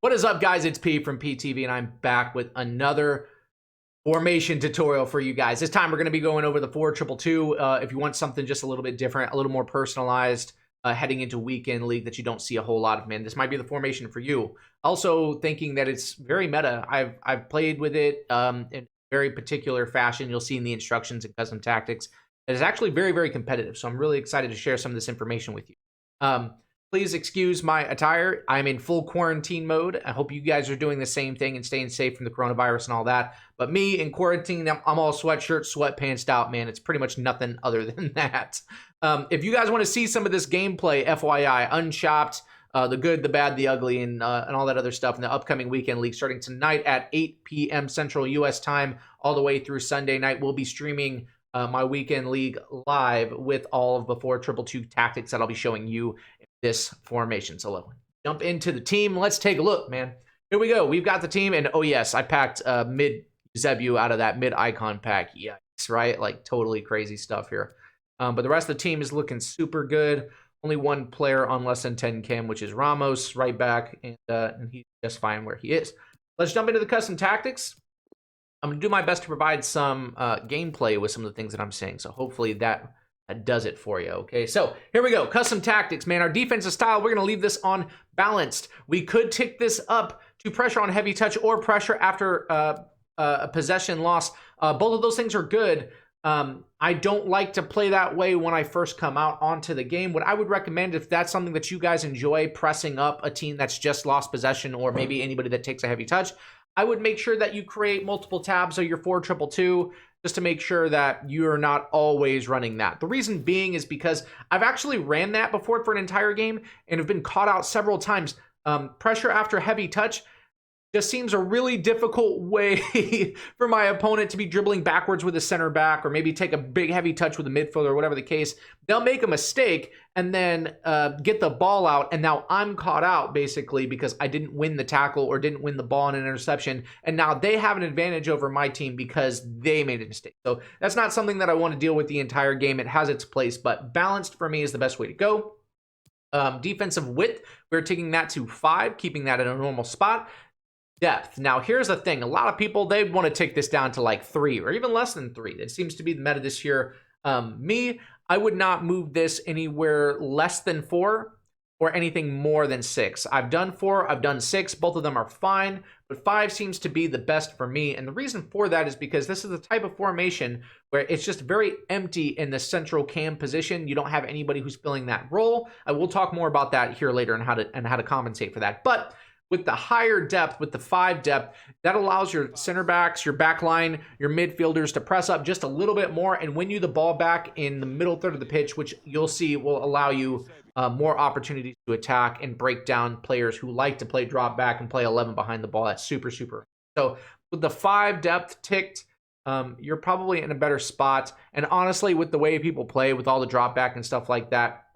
What is up, guys? It's P from PTV, and I'm back with another formation tutorial for you guys. This time we're going to be going over the 4-2-2. If you want something just a little bit different, a little more personalized, heading into weekend league that you don't see a whole lot of, man, this might be the formation for you. Also thinking that it's very meta. I've played with it in very particular fashion. You'll see in the instructions and custom tactics. It is actually very, very competitive, so I'm really excited to share some of this information with you. Please excuse my attire. I'm in full quarantine mode. I hope you guys are doing the same thing and staying safe from the coronavirus and all that. But me in quarantine, I'm all sweatshirt, sweatpants out, man. It's pretty much nothing other than that. If you guys want to see some of this gameplay, FYI, unchopped, the good, the bad, the ugly, and all that other stuff in the upcoming weekend league starting tonight at 8 p.m. Central U.S. time all the way through Sunday night. We'll be streaming my weekend league live with all of the 4-2-2 tactics that I'll be showing you in this formation. So let's jump into the team. Let's take a look, man. Here we go. We've got the team, and oh yes, I packed mid Zebu out of that mid icon pack. Yikes, right? Like totally crazy stuff here. But the rest of the team is looking super good. Only one player on less than 10 chem, which is Ramos, right back, and he's just fine where he is. Let's jump into the custom tactics. I'm going to do my best to provide some gameplay with some of the things that I'm saying. So hopefully that does it for you. Okay, so here we go. Custom tactics, man. Our defensive style, we're going to leave this on balanced. We could tick this up to pressure on heavy touch or pressure after a possession loss. Both of those things are good. I don't like to play that way when I first come out onto the game. What I would recommend, if that's something that you guys enjoy, pressing up a team that's just lost possession or maybe anybody that takes a heavy touch, I would make sure that you create multiple tabs of your 4-2-2 just to make sure that you're not always running that. The reason being is because I've actually ran that before for an entire game and have been caught out several times. Pressure after heavy touch just seems a really difficult way for my opponent to be dribbling backwards with a center back or maybe take a big heavy touch with a midfielder or whatever the case. They'll make a mistake and then get the ball out, and now I'm caught out basically because I didn't win the tackle or didn't win the ball in an interception, and now they have an advantage over my team because they made a mistake. So that's not something that I want to deal with the entire game. It has its place, but balanced for me is the best way to go. Defensive width, we're taking that to 5, keeping that in a normal spot. Depth. Now, here's the thing. A lot of people, they want to take this down to like 3 or even less than 3. It seems to be the meta this year. I would not move this anywhere less than 4 or anything more than 6. I've done 4, I've done 6. Both of them are fine, but 5 seems to be the best for me. And the reason for that is because this is the type of formation where it's just very empty in the central cam position. You don't have anybody who's filling that role. I will talk more about that here later and how to compensate for that. But with the higher depth, with the 5 depth, that allows your center backs, your back line, your midfielders to press up just a little bit more and win you the ball back in the middle third of the pitch, which you'll see will allow you more opportunities to attack and break down players who like to play drop back and play 11 behind the ball. That's super, super. So with the 5 depth ticked, you're probably in a better spot. And honestly, with the way people play, with all the drop back and stuff like that,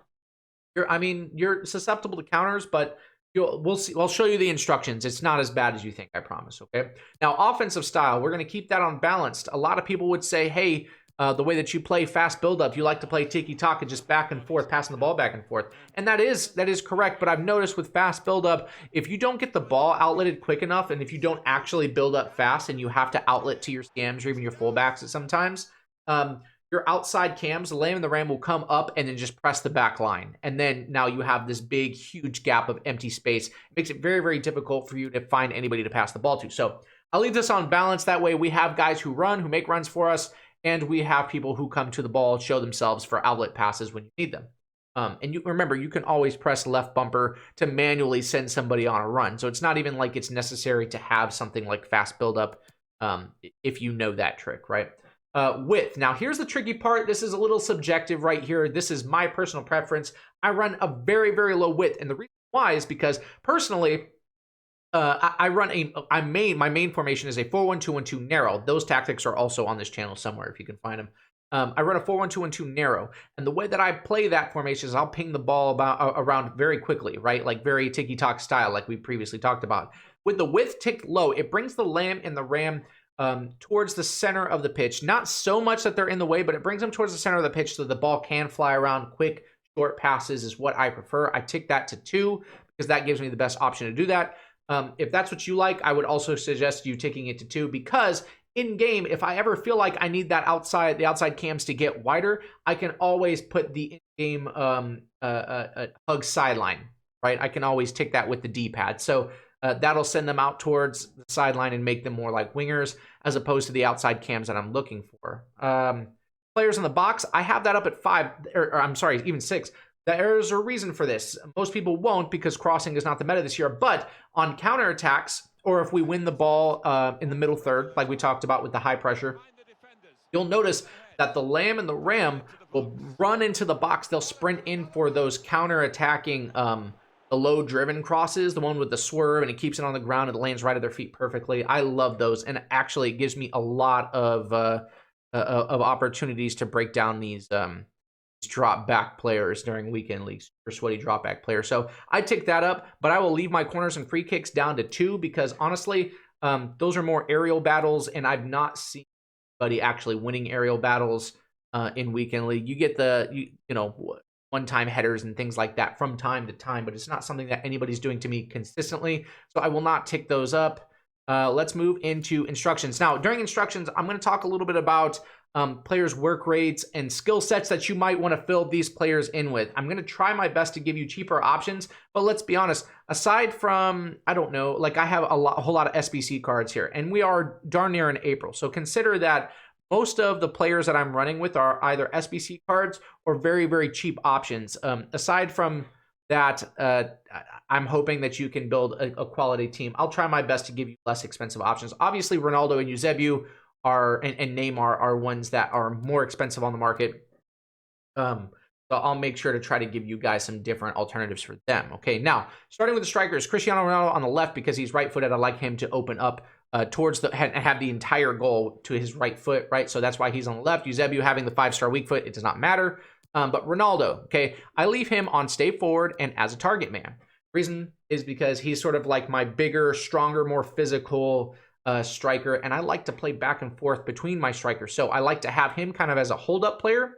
you're susceptible to counters, but we'll see. I'll show you the instructions. It's not as bad as you think, I promise. Okay. Now, offensive style, we're going to keep that on balanced. A lot of people would say, hey, the way that you play fast build-up, you like to play tiki-taka, just back and forth, passing the ball back and forth. And that is correct, but I've noticed with fast build-up, if you don't get the ball outletted quick enough, and if you don't actually build up fast, and you have to outlet to your scams or even your fullbacks sometimes, your outside cams, the lane and the ram will come up and then just press the back line. And then now you have this big, huge gap of empty space. It makes it very, very difficult for you to find anybody to pass the ball to. So I'll leave this on balance. That way we have guys who run, who make runs for us, and we have people who come to the ball, show themselves for outlet passes when you need them. And you remember, you can always press left bumper to manually send somebody on a run. So it's not even like it's necessary to have something like fast buildup if you know that trick, right? Width. Now, here's the tricky part. This is a little subjective right here. This is my personal preference. I run a very, very low width. And the reason why is because personally, my main formation is a 4-1-2-1-2 narrow. Those tactics are also on this channel somewhere if you can find them. I run a 4-1-2-1-2 narrow. And the way that I play that formation is I'll ping the ball around very quickly, right? Like very tiki-taka style, like we previously talked about. With the width ticked low, it brings the lamb and the ram towards the center of the pitch. Not so much that they're in the way, but it brings them towards the center of the pitch so the ball can fly around. Quick, short passes is what I prefer. I tick that to 2 because that gives me the best option to do that. If that's what you like, I would also suggest you taking it to 2, because in game, if I ever feel like I need the outside cams to get wider, I can always put the in-game hug sideline, right? I can always tick that with the D-pad. So that'll send them out towards the sideline and make them more like wingers, as opposed to the outside cams that I'm looking for. Players in the box, I have that up at 5, or I'm sorry, even 6. There's a reason for this. Most people won't, because crossing is not the meta this year, but on counterattacks, or if we win the ball in the middle third, like we talked about with the high pressure, you'll notice that the Lamb and the Ram will run into the box. They'll sprint in for those counterattacking, the low-driven crosses, the one with the swerve, and it keeps it on the ground and it lands right at their feet perfectly. I love those, and actually it gives me a lot of opportunities to break down these drop back players during weekend leagues, or sweaty drop back players. So I tick that up, but I will leave my corners and free kicks down to 2, because honestly, those are more aerial battles, and I've not seen anybody actually winning aerial battles in weekend league. You get the you know, one-time headers and things like that from time to time, but it's not something that anybody's doing to me consistently, so I will not tick those up. Let's move into instructions. Now, during instructions, I'm going to talk a little bit about players' work rates and skill sets that you might want to fill these players in with. I'm going to try my best to give you cheaper options, but let's be honest, aside from, I don't know, like I have a whole lot of SBC cards here, and we are darn near in April, so consider that most of the players that I'm running with are either SBC cards or very, very cheap options. Aside from that, I'm hoping that you can build a quality team. I'll try my best to give you less expensive options. Obviously, Ronaldo and Eusebio and Neymar are ones that are more expensive on the market. So I'll make sure to try to give you guys some different alternatives for them. Okay, now starting with the strikers, Cristiano Ronaldo on the left, because he's right-footed. I like him to open up towards the and have the entire goal to his right foot, right? So that's why he's on the left. Eusebio having the 5-star weak foot, it does not matter. But Ronaldo, okay, I leave him on stay forward and as a target man. Reason is because he's sort of like my bigger, stronger, more physical striker, and I like to play back and forth between my strikers. So I like to have him kind of as a hold-up player,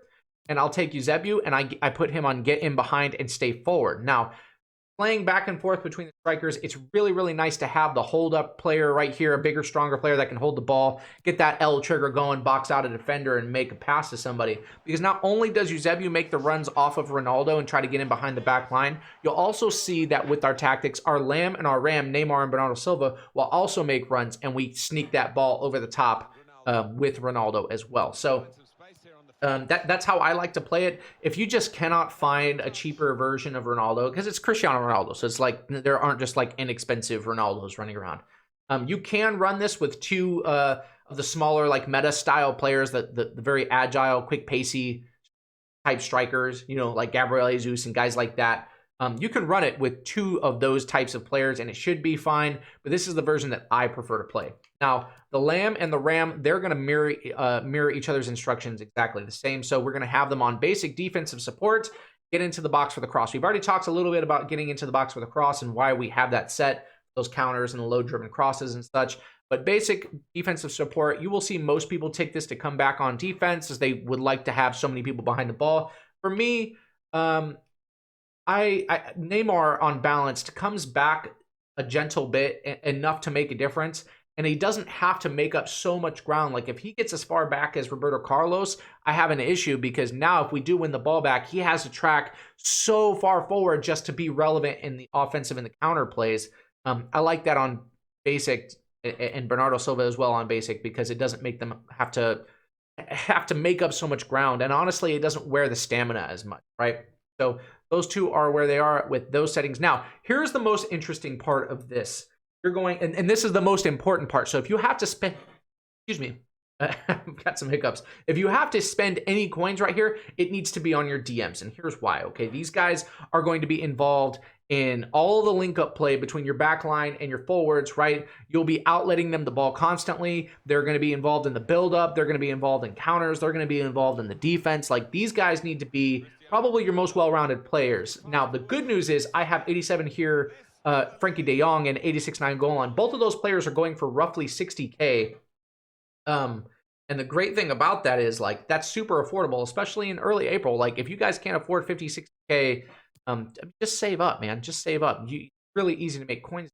and I'll take Eusebio and I put him on get in behind and stay forward. Now, playing back and forth between the strikers, it's really, really nice to have the hold-up player right here, a bigger, stronger player that can hold the ball, get that L trigger going, box out a defender, and make a pass to somebody. Because not only does Eusebio make the runs off of Ronaldo and try to get in behind the back line, you'll also see that with our tactics, our Lamb and our Ram, Neymar and Bernardo Silva, will also make runs, and we sneak that ball over the top with Ronaldo as well. So that's how I like to play it. If you just cannot find a cheaper version of Ronaldo, because it's Cristiano Ronaldo, so it's like there aren't just like inexpensive Ronaldos running around. You can run this with 2 of the smaller like meta style players, the very agile, quick pacey type strikers, you know, like Gabriel Jesus and guys like that. You can run it with 2 of those types of players, and it should be fine, but this is the version that I prefer to play. Now, the Lamb and the Ram, they're going to mirror each other's instructions exactly the same, so we're going to have them on basic defensive support, get into the box for the cross. We've already talked a little bit about getting into the box for the cross and why we have that set, those counters and the low-driven crosses and such, but basic defensive support, you will see most people take this to come back on defense, as they would like to have so many people behind the ball. For me, Neymar on balanced comes back a gentle bit, enough to make a difference, and he doesn't have to make up so much ground. Like if he gets as far back as Roberto Carlos, I have an issue, because now if we do win the ball back, he has to track so far forward just to be relevant in the offensive and the counter plays. I like that on basic, and Bernardo Silva as well on basic, because it doesn't make them have to make up so much ground, and honestly, it doesn't wear the stamina as much, right? So those 2 are where they are with those settings. Now, here's the most interesting part of this. You're going, and this is the most important part. So if you have to spend, excuse me, I've got some hiccups. If you have to spend any coins right here, it needs to be on your DMs. And here's why, okay? These guys are going to be involved in all the link-up play between your back line and your forwards, right? You'll be outletting them the ball constantly. They're going to be involved in the build-up. They're going to be involved in counters. They're going to be involved in the defense. Like, these guys need to be probably your most well-rounded players. Now, the good news is I have 87 here, Frankie de Jong, and 86.9 goal on. Both of those players are going for roughly 60K. And the great thing about that is, like, that's super affordable, especially in early April. Like, if you guys can't afford 50, 60K, just save up, man. Just save up. It's really easy to make coins.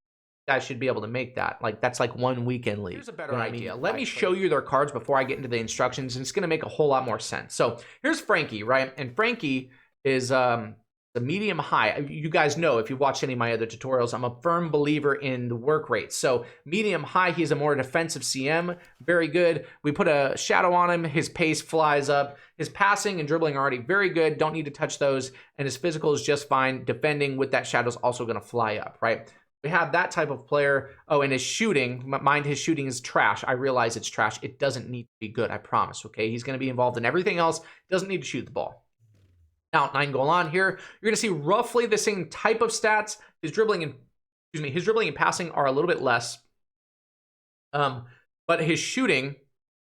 guys should be able to make that. Like, that's like 1 weekend league. Here's a better idea. Let me show you their cards before I get into the instructions, and it's going to make a whole lot more sense. So here's Frankie, right? And Frankie is the medium high. You guys know, if you've watched any of my other tutorials, I'm a firm believer in the work rate. So medium high, he's a more defensive CM. Very good. We put a shadow on him. His pace flies up. His passing and dribbling are already very good. Don't need to touch those. And his physical is just fine. Defending with that shadow is also going to fly up, right? We have that type of player. Oh, and his shooting, mind his shooting is trash. I realize it's trash. It doesn't need to be good, I promise, okay? He's going to be involved in everything else. Doesn't need to shoot the ball. Now, 9 goal on here. You're going to see roughly the same type of stats. His dribbling and passing are a little bit less. But his shooting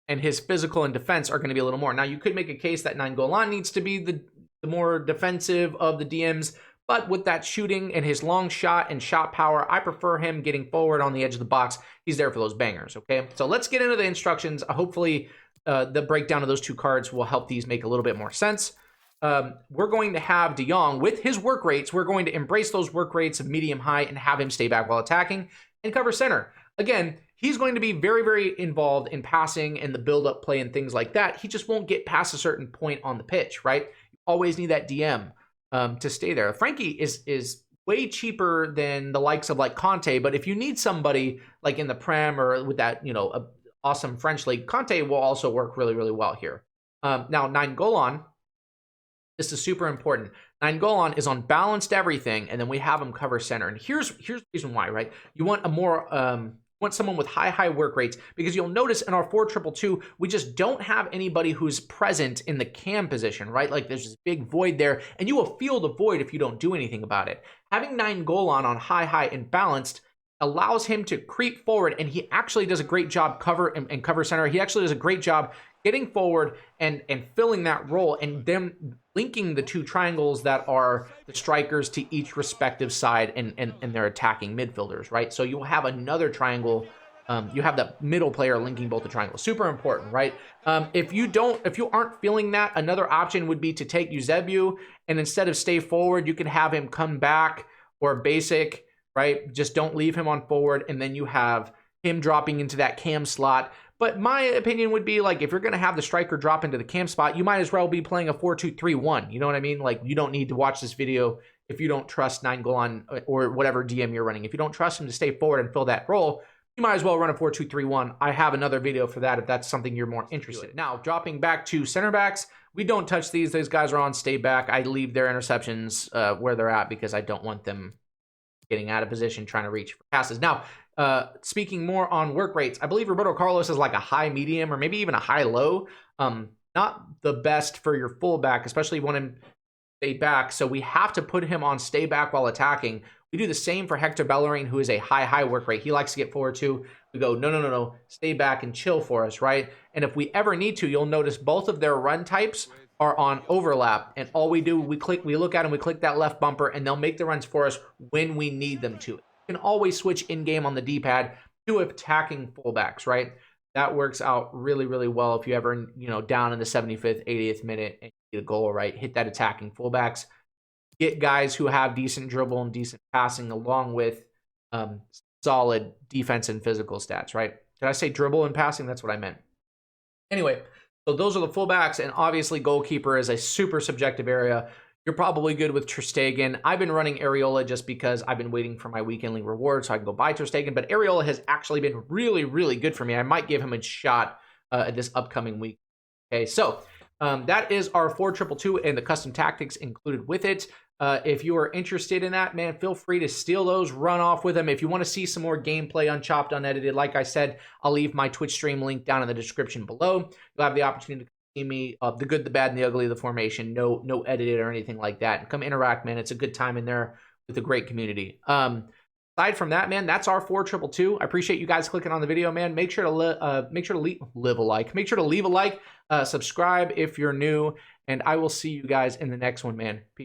and his physical and defense are going to be a little more. Now, you could make a case that 9 goal on needs to be the more defensive of the DMs. But with that shooting and his long shot and shot power, I prefer him getting forward on the edge of the box. He's there for those bangers, okay? So let's get into the instructions. Hopefully, the breakdown of those 2 cards will help these make a little bit more sense. We're going to have De Jong with his work rates. We're going to embrace those work rates of medium high and have him stay back while attacking and cover center. Again, he's going to be very, very involved in passing and the build-up play and things like that. He just won't get past a certain point on the pitch, right? You always need that DM. To stay there. Frankie is way cheaper than the likes of like Conte, but if you need somebody like in the Prem or with that, a awesome French league, Conte will also work really, really well here. Now, 9 goal on, this is super important. 9 goal on is on balanced everything, and then we have him cover center. And here's the reason why, right? You want a more want someone with high work rates, because you'll notice in our 4-2-2, we just don't have anybody who's present in the cam position, right? Like there's this big void there, and you will feel the void if you don't do anything about it. Having 9 goal on high and balanced allows him to creep forward, and he actually does a great job cover center. He actually does a great job getting forward and filling that role, and then linking the 2 triangles that are the strikers to each respective side and their attacking midfielders, right? So you'll have another triangle. You have the middle player linking both the triangles. Super important, right? If you aren't feeling that, another option would be to take Eusebio, and instead of stay forward, you can have him come back or basic, right? Just don't leave him on forward, and then you have him dropping into that cam slot. But my opinion would be, like, if you're going to have the striker drop into the cam spot, you might as well be playing a 4-2-3-1. You know what I mean? Like, you don't need to watch this video if you don't trust 9 goal on or whatever DM you're running. If you don't trust him to stay forward and fill that role, you might as well run a 4-2-3-1. I have another video for that if that's something you're more interested in. Now, dropping back to center backs, we don't touch these. Those guys are on stay back. I leave their interceptions where they're at because I don't want them getting out of position trying to reach for passes. Now, speaking more on work rates, I believe Roberto Carlos is like a high medium or maybe even a high low. Not the best for your fullback, especially if you want him to stay back. So we have to put him on stay back while attacking. We do the same for Hector Bellerin, who is a high work rate. He likes to get forward too. We go, no, stay back and chill for us, right? And if we ever need to, you'll notice both of their run types are on overlap, and all we do, we look at them, we click that left bumper, and they'll make the runs for us when we need them to. You can always switch in-game on the D-pad to attacking fullbacks, right? That works out really, really well if you ever, down in the 75th, 80th minute and get a goal, right? Hit that attacking fullbacks. Get guys who have decent dribble and decent passing along with solid defense and physical stats, right? Did I say dribble and passing? That's what I meant. Anyway, so those are the fullbacks, and obviously goalkeeper is a super subjective area. You're probably good with Ter Stegen. I've been running Areola just because I've been waiting for my weekend league reward so I can go buy Ter Stegen, but Areola has actually been really, really good for me. I might give him a shot this upcoming week. Okay, so that is our 4-2-2 and the custom tactics included with it. If you are interested in that, man, feel free to steal those, run off with them. If you want to see some more gameplay, unchopped, unedited, like I said, I'll leave my Twitch stream link down in the description below. You'll have the opportunity to see me, the good, the bad, and the ugly of the formation. No edited or anything like that. And come interact, man. It's a good time in there with a great community. Aside from that, man, that's our 4-2-2. I appreciate you guys clicking on the video, man. Make sure to leave a like. Make sure to leave a like. Subscribe if you're new, and I will see you guys in the next one, man. Peace.